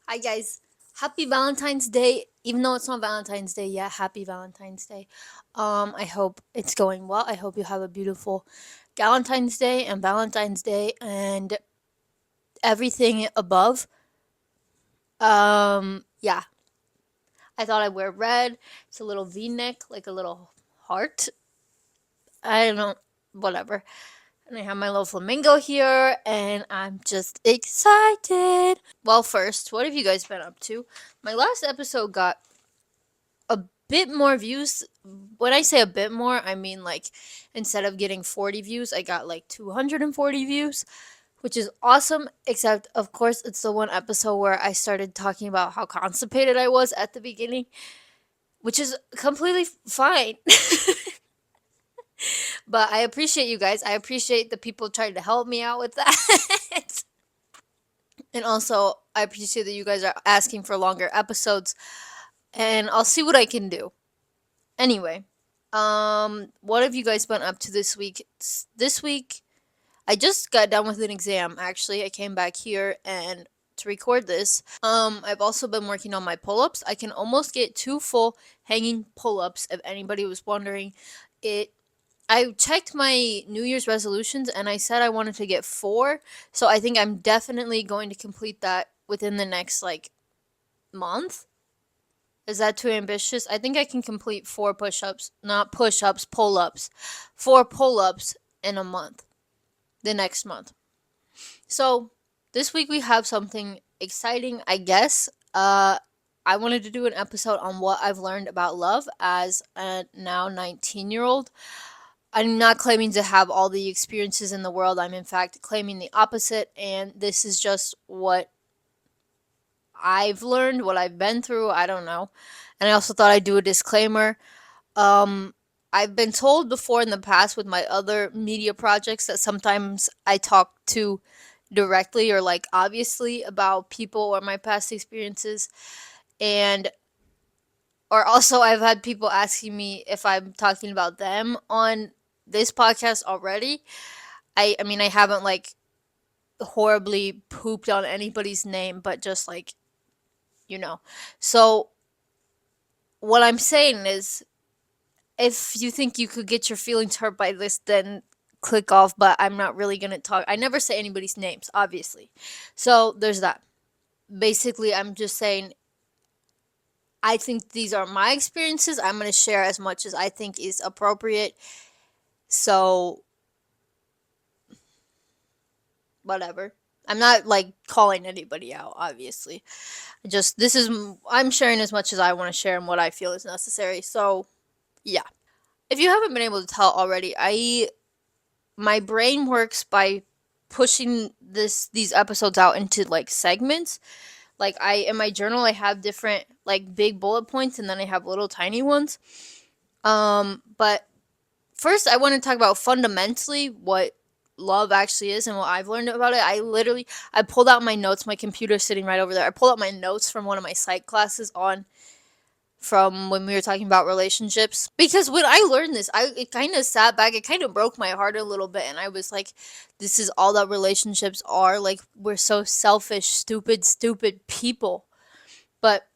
Hi guys. Happy Valentine's Day. Even though it's not Valentine's Day yet, happy Valentine's Day. I hope it's going well. I hope you have a beautiful Valentine's Day and everything above. Yeah. I thought I'd wear red. It's a little V-neck, like a little heart. I don't know, whatever. And I have my little flamingo here, and I'm just excited. Well, first, what have you guys been up to? My last episode got a bit more views. When I say a bit more, I mean like instead of getting 40 views, I got like 240 views, which is awesome. Except, of course, it's the one episode where I started talking about how constipated I was at the beginning, which is completely fine. But I appreciate you guys. I appreciate the people trying to help me out with that. And also, I appreciate that you guys are asking for longer episodes, and I'll see what I can do. Anyway, what have you guys been up to this week? This week, I just got done with an exam. Actually, I came back here and to record this. I've also been working on my pull-ups. I can almost get 2 full hanging pull-ups. If anybody was wondering, it. I checked my New Year's resolutions and I said I wanted to get 4. So I think I'm definitely going to complete that within the next like month. Is that too ambitious? I think I can complete 4 push ups, not push ups, pull ups. 4 pull ups in a month, the next month. So this week we have something exciting, I guess. I wanted to do an episode on what I've learned about love as a now 19-year-old. I'm not claiming to have all the experiences in the world. I'm in fact claiming the opposite, and this is just what I've learned, what I've been through. I don't know. And I also thought I'd do a disclaimer. Um, I've been told before in the past with my other media projects that sometimes I talk too directly or like obviously about people or my past experiences. And or also I've had people asking me if I'm talking about them on this podcast already. I mean I haven't like horribly pooped on anybody's name, but just like, you know. So what I'm saying is if you think you could get your feelings hurt by this, then click off. But I'm not really going to talk. I never say anybody's names, obviously. So there's that. Basically, I'm just saying I think these are my experiences. I'm going to share as much as I think is appropriate. So, whatever. I'm not like calling anybody out, obviously. Just this is I'm sharing as much as I want to share and what I feel is necessary. So, yeah. If you haven't been able to tell already, my brain works by pushing these episodes out into like segments. Like I in my journal I have different like big bullet points and then I have little tiny ones. But first I want to talk about fundamentally what love actually is and what I've learned about it. I pulled out my notes, my computer's sitting right over there. I pulled out my notes from one of my psych classes on from when we were talking about relationships, because when I learned this it kind of sat back, it kind of broke my heart a little bit, and I was like, this is all that relationships are. Like, we're so selfish, stupid people. But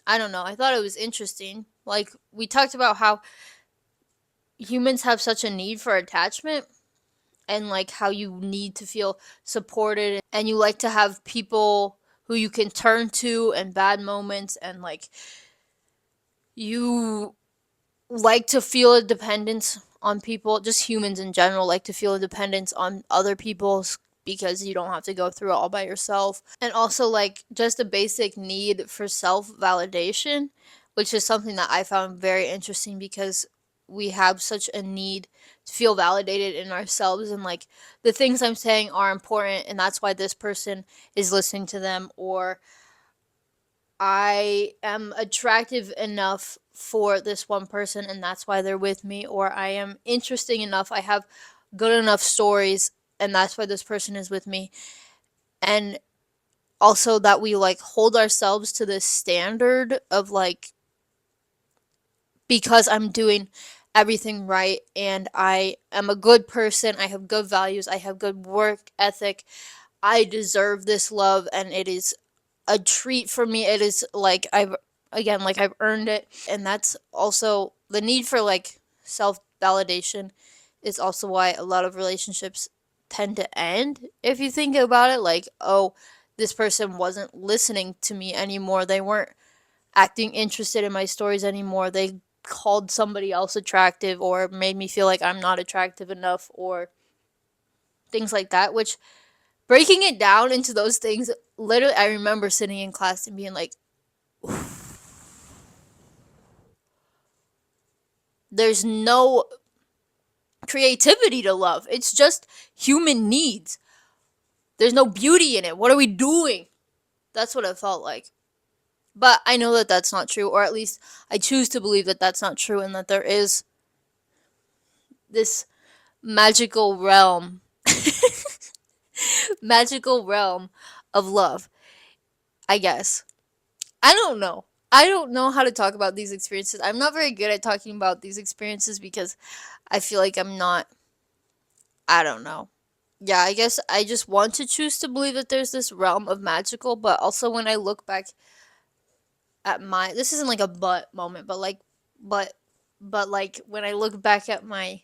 I don't know, I thought it was interesting. Like, we talked about how humans have such a need for attachment, and like how you need to feel supported, and you like to have people who you can turn to in bad moments, and like you like to feel a dependence on people. Just humans in general like to feel a dependence on other people's, because you don't have to go through it all by yourself. And also like just a basic need for self-validation, which is something that I found very interesting, because we have such a need to feel validated in ourselves, and like the things I'm saying are important and that's why this person is listening to them, or I am attractive enough for this one person and that's why they're with me, or I am interesting enough, I have good enough stories and that's why this person is with me. And also that we like hold ourselves to this standard of like, because I'm doing everything right and I am a good person, I have good values, I have good work ethic, I deserve this love, and it is a treat for me. It is like I've earned it, and that's also the need for like self validation is also why a lot of relationships tend to end. If you think about it, like, oh, this person wasn't listening to me anymore. They weren't acting interested in my stories anymore. They called somebody else attractive or made me feel like I'm not attractive enough or things like that, which breaking it down into those things, literally I remember sitting in class and being like, there's no creativity to love. It's just human needs. There's no beauty in it. What are we doing? That's what it felt like. But I know that that's not true, or at least I choose to believe that that's not true, and that there is this magical realm, magical realm of love, I guess. I don't know. I don't know how to talk about these experiences. I'm not very good at talking about these experiences because I feel like I'm not. I don't know. Yeah, I guess I just want to choose to believe that there's this realm of magical, but also when I look back at my. This isn't like a but moment, but like. But. But like when I look back at my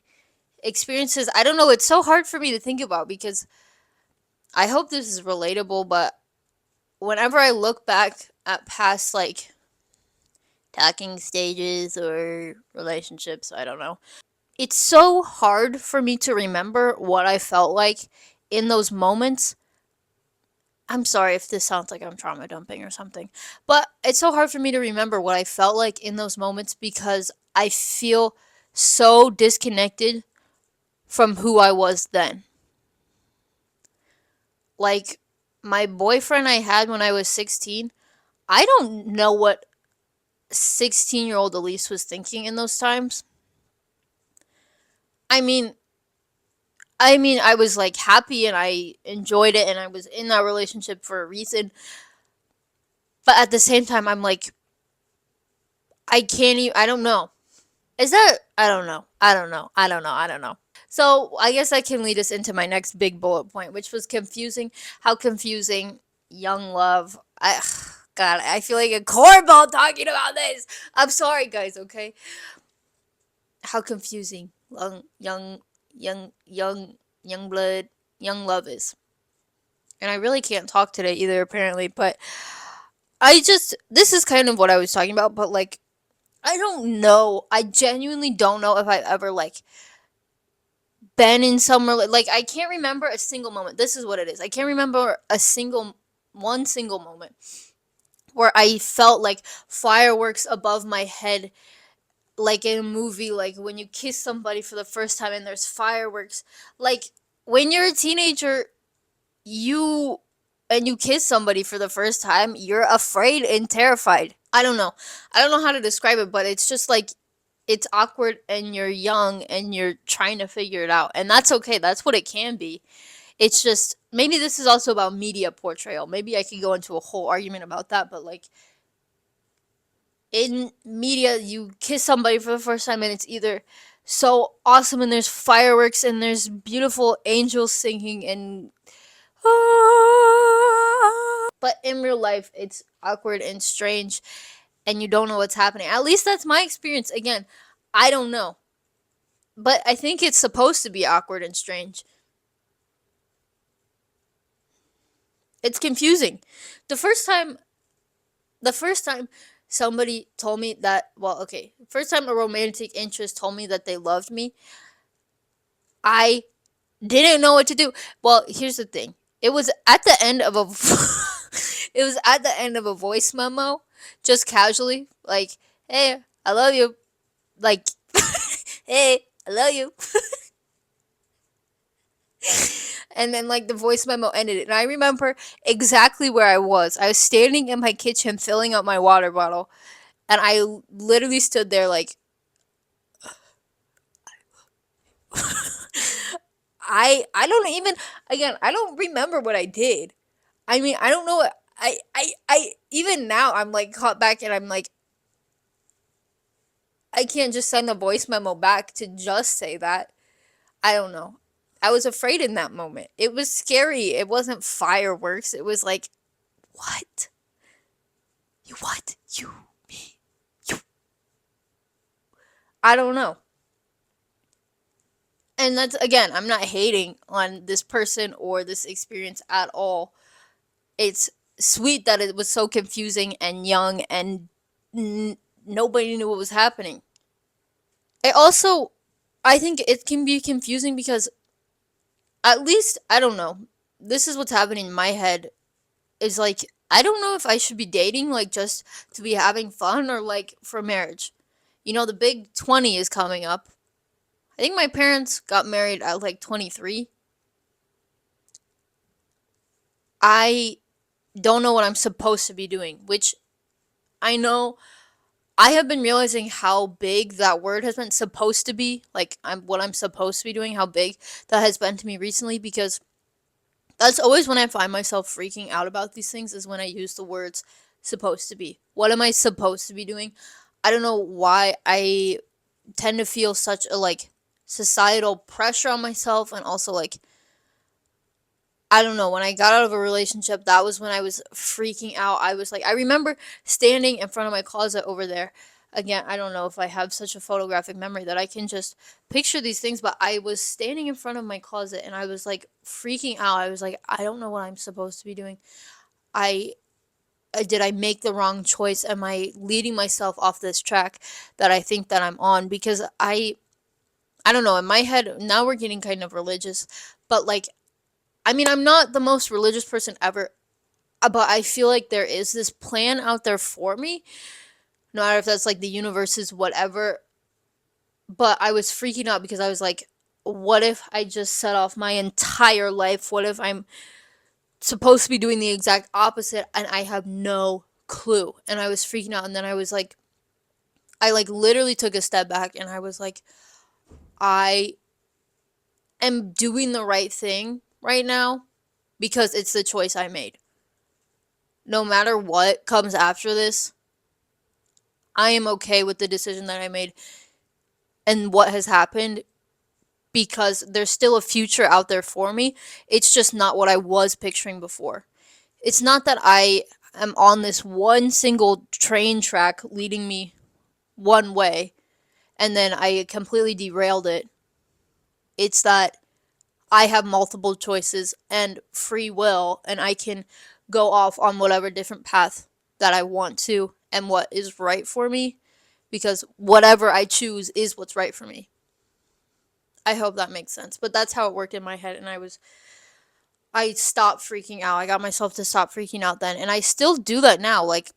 experiences, I don't know. It's so hard for me to think about because I hope this is relatable, but whenever I look back at past like talking stages or relationships, I don't know. It's so hard for me to remember what I felt like in those moments. I'm sorry if this sounds like I'm trauma dumping or something, but it's so hard for me to remember what I felt like in those moments because I feel so disconnected from who I was then. Like my boyfriend I had when I was 16, I don't know what 16-year-old Elise was thinking in those times. I mean, I was like happy and I enjoyed it and I was in that relationship for a reason. But at the same time, I'm like, I can't even, I don't know. Is that, I don't know. I don't know. I don't know. I don't know. So I guess that can lead us into my next big bullet point, which was confusing. How confusing young love. God, I feel like a cornball talking about this. I'm sorry, guys, okay? How confusing young blood, young love is. And I really can't talk today either, apparently. But this is kind of what I was talking about. But like, I don't know. I genuinely don't know if I've ever like been in somewhere like I can't remember a single moment. This is what it is. I can't remember one single moment where I felt like fireworks above my head, like in a movie, like when you kiss somebody for the first time and there's fireworks. Like when you're a teenager, you and you kiss somebody for the first time, you're afraid and terrified. I don't know. I don't know how to describe it, but it's just like it's awkward and you're young and you're trying to figure it out. And that's okay. That's what it can be. It's just maybe this is also about media portrayal. Maybe I could go into a whole argument about that, but like in media, you kiss somebody for the first time and it's either so awesome and there's fireworks and there's beautiful angels singing and but in real life it's awkward and strange and you don't know what's happening. At least that's my experience. Again, I don't know. But I think it's supposed to be awkward and strange. It's confusing. The first time the first time somebody told me that, well, okay, first time a romantic interest told me that they loved me, I didn't know what to do. Well, here's the thing. It was at the end of a it was at the end of a voice memo, just casually, like, "Hey, I love you." Like, "Hey, I love you." And then like the voice memo ended, and I remember exactly where I was. I was standing in my kitchen filling up my water bottle, and I literally stood there like I don't even, again, I don't remember what I did. I mean, I don't know what I even now I'm like caught back and I'm like I can't just send a voice memo back to just say that. I don't know. I was afraid in that moment. It was scary. It wasn't fireworks. It was like, what? You what? You, me, you. I don't know. And that's, again, I'm not hating on this person or this experience at all. It's sweet that it was so confusing and young and nobody knew what was happening. It also, I think it can be confusing because, at least, I don't know. This is what's happening in my head. Is like, I don't know if I should be dating, like, just to be having fun or, like, for marriage. You know, the big 20 is coming up. I think my parents got married at, like, 23. I don't know what I'm supposed to be doing, which I know I have been realizing how big that word has been, supposed to be. Like, what I'm supposed to be doing, how big that has been to me recently, because that's always when I find myself freaking out about these things, is when I use the words supposed to be. What am I supposed to be doing? I don't know why I tend to feel such a, like, societal pressure on myself, and also, like, I don't know, when I got out of a relationship, that was when I was freaking out. I was like, I remember standing in front of my closet over there. Again, I don't know if I have such a photographic memory that I can just picture these things, but I was standing in front of my closet and I was like freaking out. I was like, I don't know what I'm supposed to be doing. I did I make the wrong choice? Am I leading myself off this track that I think that I'm on? Because I don't know, in my head, now we're getting kind of religious, but, like, I mean, I'm not the most religious person ever, but I feel like there is this plan out there for me. No matter if that's, like, the universe's whatever. But I was freaking out because I was like, what if I just set off my entire life? What if I'm supposed to be doing the exact opposite and I have no clue? And I was freaking out. And then I was like, I, like, literally took a step back and I was like, I am doing the right thing right now because it's the choice I made. No matter what comes after this, I am okay with the decision that I made and what has happened, because there's still a future out there for me. It's just not what I was picturing before. It's not that I am on this one single train track leading me one way and then I completely derailed it. It's that I have multiple choices and free will, and I can go off on whatever different path that I want to and what is right for me, because whatever I choose is what's right for me. I hope that makes sense. But that's how it worked in my head, and I stopped freaking out. I got myself to stop freaking out then, and I still do that now. Like,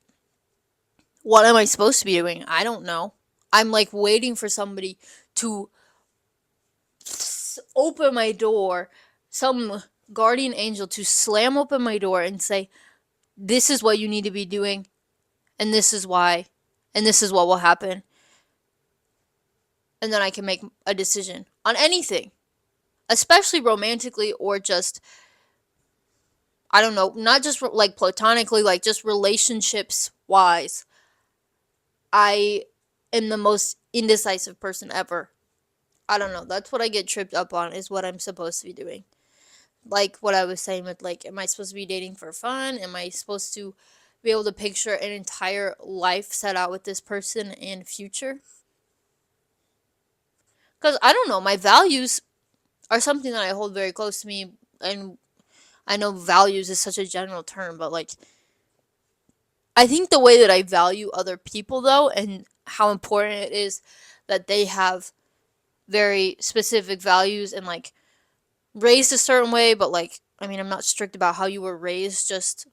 what am I supposed to be doing? I don't know. I'm, like, waiting for somebody to open my door, some guardian angel to slam open my door and say, this is what you need to be doing, and this is why, and this is what will happen. And then I can make a decision on anything, especially romantically, or just, I don't know, not just like platonically, like just relationships wise. I am the most indecisive person ever. I don't know. That's what I get tripped up on, is what I'm supposed to be doing. Like what I was saying with, like, am I supposed to be dating for fun? Am I supposed to be able to picture an entire life set out with this person and future? Because I don't know, my values are something that I hold very close to me, and I know values is such a general term, but, like, I think the way that I value other people, though, and how important it is that they have very specific values and, like, raised a certain way, but, like, I mean, I'm not strict about how you were raised, just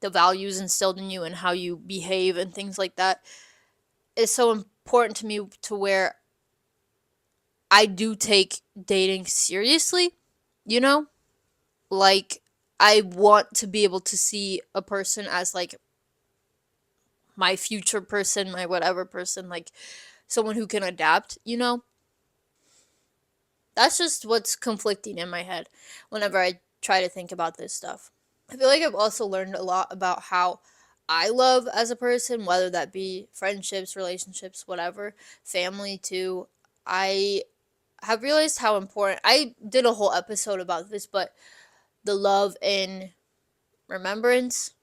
the values instilled in you and how you behave and things like that is so important to me, to where I do take dating seriously, you know? Like, I want to be able to see a person as, like, my future person, my whatever person, like, someone who can adapt, you know? That's just what's conflicting in my head whenever I try to think about this stuff. I feel like I've also learned a lot about how I love as a person, whether that be friendships, relationships, whatever, family too. I have realized how important, I did a whole episode about this, but the love and remembrance,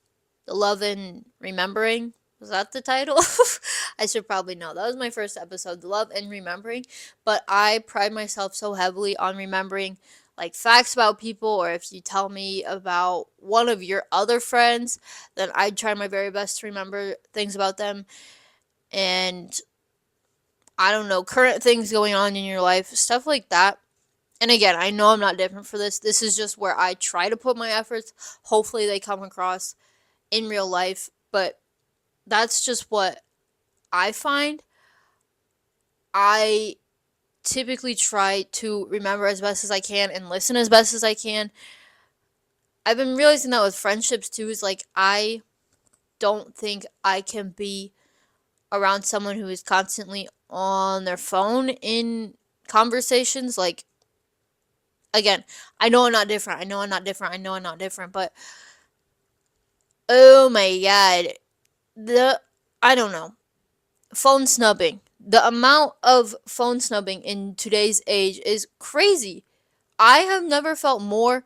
The Love and Remembering. Was that the title? I should probably know. That was my first episode, The Love and Remembering. But I pride myself so heavily on remembering like facts about people, or if you tell me about one of your other friends, then I try my very best to remember things about them. And I don't know, current things going on in your life, stuff like that. And again, I know I'm not different for this. This is just where I try to put my efforts. Hopefully, they come across in real life. But that's just what I find. I typically try to remember as best as I can and listen as best as I can. I've been realizing that with friendships too, is like I don't think I can be around someone who is constantly on their phone in conversations. Like, again, I know I'm not different. I know I'm not different. I know I'm not different. But, oh my god. I don't know. Phone snubbing. The amount of phone snubbing in today's age is crazy. I have never felt more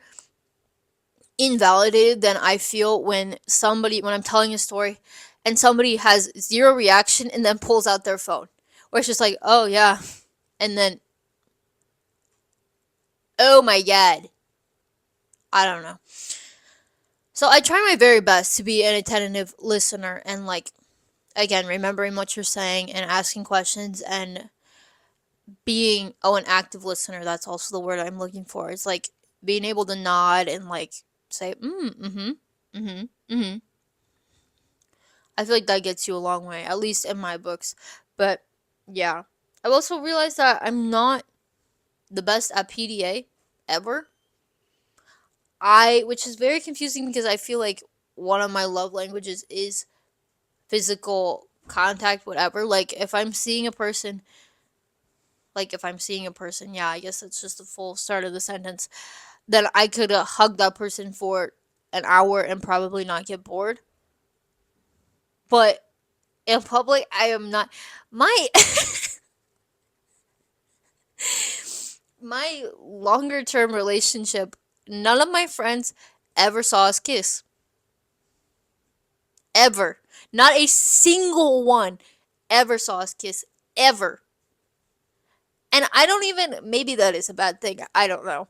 invalidated than I feel when when I'm telling a story and somebody has zero reaction and then pulls out their phone. Or it's just like, oh yeah. And then, oh my god. I don't know. So I try my very best to be an attentive listener and, like, again, remembering what you're saying and asking questions and being, an active listener. That's also the word I'm looking for. It's like being able to nod and, like, say, mm-hmm, mm-hmm, mm-hmm. I feel like that gets you a long way, at least in my books. But yeah, I've also realized that I'm not the best at PDA ever. Which is very confusing because I feel like one of my love languages is physical contact, whatever. Like if I'm seeing a person, yeah, I guess that's just the full start of the sentence. Then I could hug that person for an hour and probably not get bored. But in public, I am not. My my longer term relationship, none of my friends ever saw us kiss. Ever. Not a single one ever saw us kiss. Ever. And I don't even, maybe that is a bad thing. I don't know.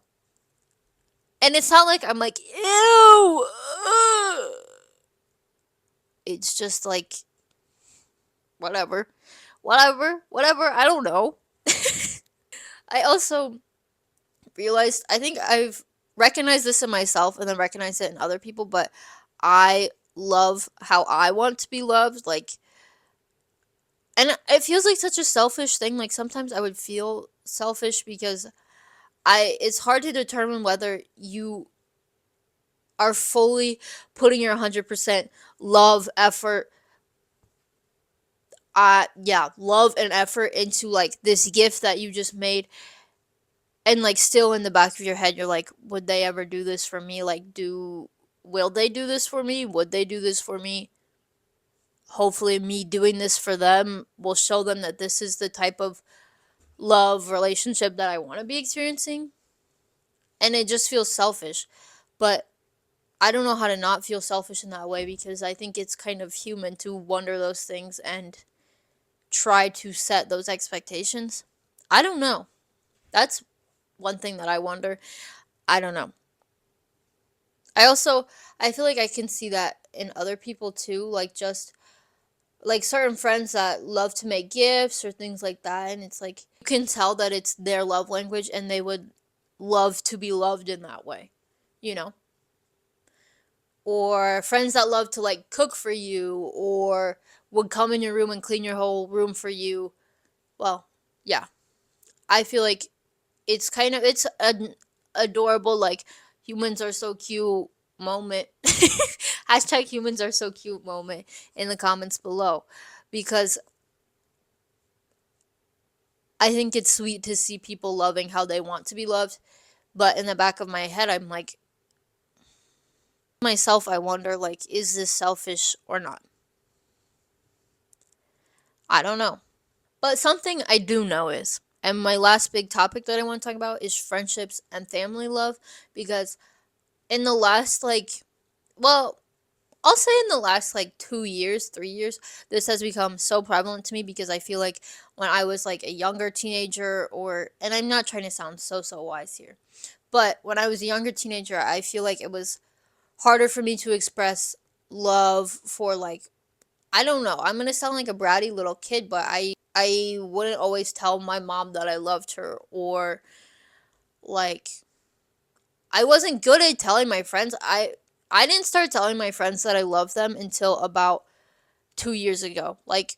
And it's not like I'm like, ew. Ugh. It's just like, whatever. Whatever. I don't know. I also realized, I think I've recognized this in myself and then recognized it in other people, but I love how I want to be loved. Like, and it feels like such a selfish thing. Like, sometimes I would feel selfish because it's hard to determine whether you are fully putting your 100% love, effort, love and effort into, like, this gift that you just made. And, like, still in the back of your head, you're like, would they ever do this for me? Like, will they do this for me? Would they do this for me? Hopefully, me doing this for them will show them that this is the type of love relationship that I want to be experiencing. And it just feels selfish. But I don't know how to not feel selfish in that way because I think it's kind of human to wonder those things and try to set those expectations. I don't know. That's one thing that I wonder. I don't know. I feel like I can see that in other people too, like just like certain friends that love to make gifts or things like that, and it's like you can tell that it's their love language and they would love to be loved in that way, you know? Or friends that love to like cook for you or would come in your room and clean your whole room for you. Well, yeah. I feel like it's an adorable, like, humans are so cute moment. Hashtag humans are so cute moment in the comments below. Because I think it's sweet to see people loving how they want to be loved. But in the back of my head, I'm like, myself, I wonder, like, is this selfish or not? I don't know. But something I do know is, and my last big topic that I want to talk about is friendships and family love. Because in the last, like, well, I'll say in the last like 2 years, 3 years, this has become so prevalent to me because I feel like when I was like a younger teenager, and I'm not trying to sound so wise here, but when I was a younger teenager, I feel like it was harder for me to express love for like, I don't know. I'm gonna sound like a bratty little kid, but I wouldn't always tell my mom that I loved her, or like I wasn't good at telling my friends. I didn't start telling my friends that I love them until about 2 years ago. Like,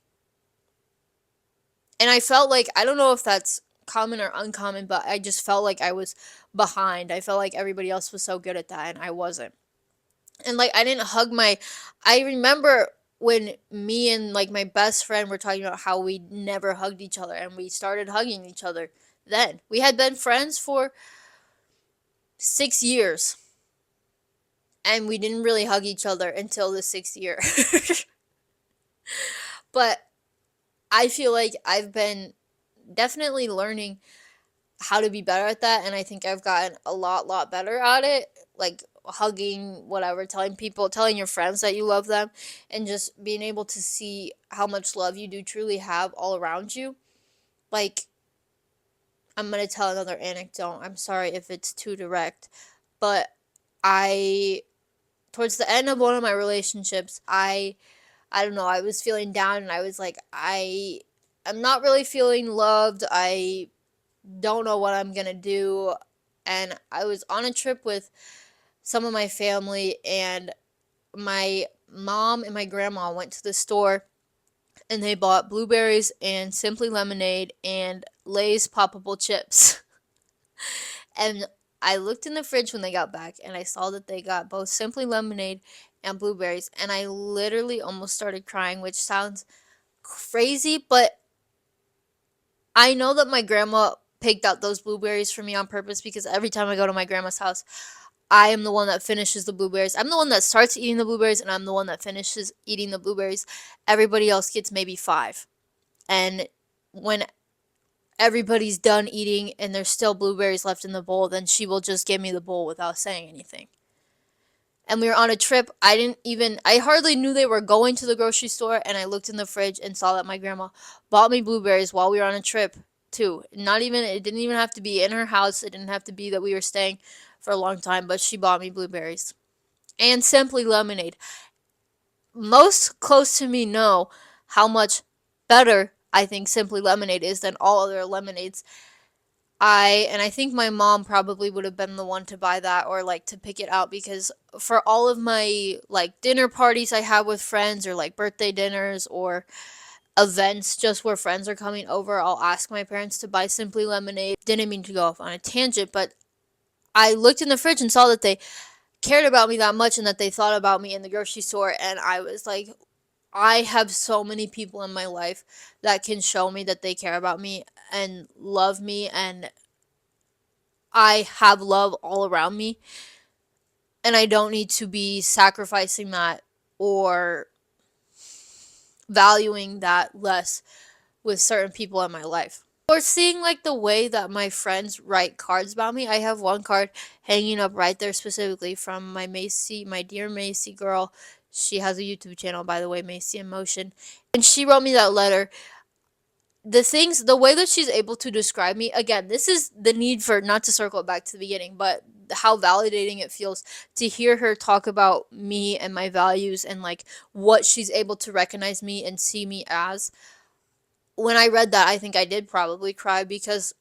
and I felt like, I don't know if that's common or uncommon, but I just felt like I was behind. I felt like everybody else was so good at that and I wasn't. And like I didn't hug my I remember when me and like my best friend were talking about how we never hugged each other, and we started hugging each other then. We had been friends for 6 years and we didn't really hug each other until the 6th year. But I feel like I've been definitely learning how to be better at that, and I think I've gotten a lot better at it. Like hugging, whatever, telling your friends that you love them, and just being able to see how much love you do truly have all around you. Like, I'm gonna tell another anecdote. I'm sorry if it's too direct, but I towards the end of one of my relationships, I don't know, I was feeling down and I was like, I'm not really feeling loved. I don't know what I'm gonna do. And I was on a trip with some of my family, and my mom and my grandma went to the store and they bought blueberries and Simply Lemonade and Lay's poppable chips. And I looked in the fridge when they got back and I saw that they got both Simply Lemonade and blueberries, and I literally almost started crying, which sounds crazy, but I know that my grandma picked out those blueberries for me on purpose, because every time I go to my grandma's house, I am the one that finishes the blueberries. I'm the one that starts eating the blueberries, and I'm the one that finishes eating the blueberries. Everybody else gets maybe 5. And when everybody's done eating and there's still blueberries left in the bowl, then she will just give me the bowl without saying anything. And we were on a trip. I hardly knew they were going to the grocery store, and I looked in the fridge and saw that my grandma bought me blueberries while we were on a trip too. It didn't even have to be in her house. It didn't have to be that we were staying for a long time, but she bought me blueberries. And Simply Lemonade. Most close to me know how much better I think Simply Lemonade is than all other lemonades. I think my mom probably would have been the one to buy that, or like to pick it out, because for all of my like dinner parties I have with friends, or like birthday dinners or events just where friends are coming over, I'll ask my parents to buy Simply Lemonade. Didn't mean to go off on a tangent, but I looked in the fridge and saw that they cared about me that much and that they thought about me in the grocery store, and I was like, I have so many people in my life that can show me that they care about me and love me, and I have love all around me, and I don't need to be sacrificing that or valuing that less with certain people in my life. Or seeing like the way that my friends write cards about me. I have one card hanging up right there specifically from my dear Macy girl. She has a YouTube channel, by the way, Macy in Motion. And she wrote me that letter. The way that she's able to describe me, again, this is the need for, not to circle it back to the beginning, but how validating it feels to hear her talk about me and my values, and like what she's able to recognize me and see me as. When I read that, I think I did probably cry, because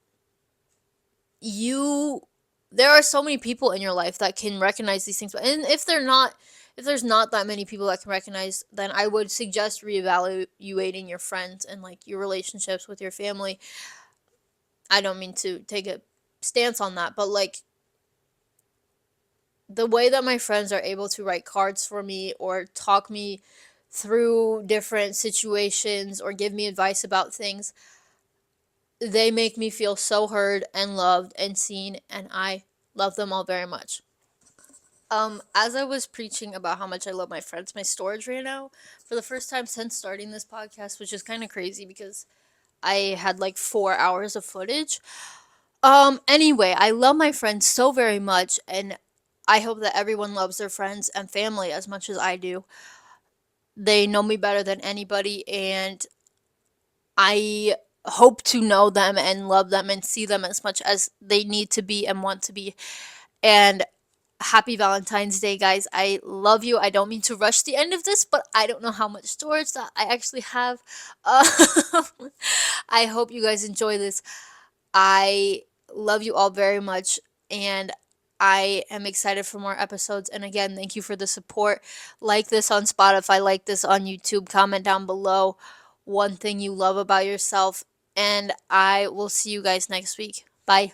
you there are so many people in your life that can recognize these things, and if there's not that many people that can recognize, then I would suggest reevaluating your friends and like your relationships with your family. I don't mean to take a stance on that, but like the way that my friends are able to write cards for me or talk me through different situations or give me advice about things, they make me feel so heard and loved and seen, and I love them all very much. As I was preaching about how much I love my friends, my storage ran out for the first time since starting this podcast, which is kind of crazy because I had like 4 hours of footage. Anyway, I love my friends so very much, and I hope that everyone loves their friends and family as much as I do. They know me better than anybody, and I hope to know them and love them and see them as much as they need to be and want to be. And happy Valentine's Day, guys. I love you. I don't mean to rush the end of this, but I don't know how much storage that I actually have. Um, I hope you guys enjoy this. I love you all very much, and I am excited for more episodes. And again, thank you for the support. Like this on Spotify, like this on YouTube, comment down below one thing you love about yourself, and I will see you guys next week. Bye.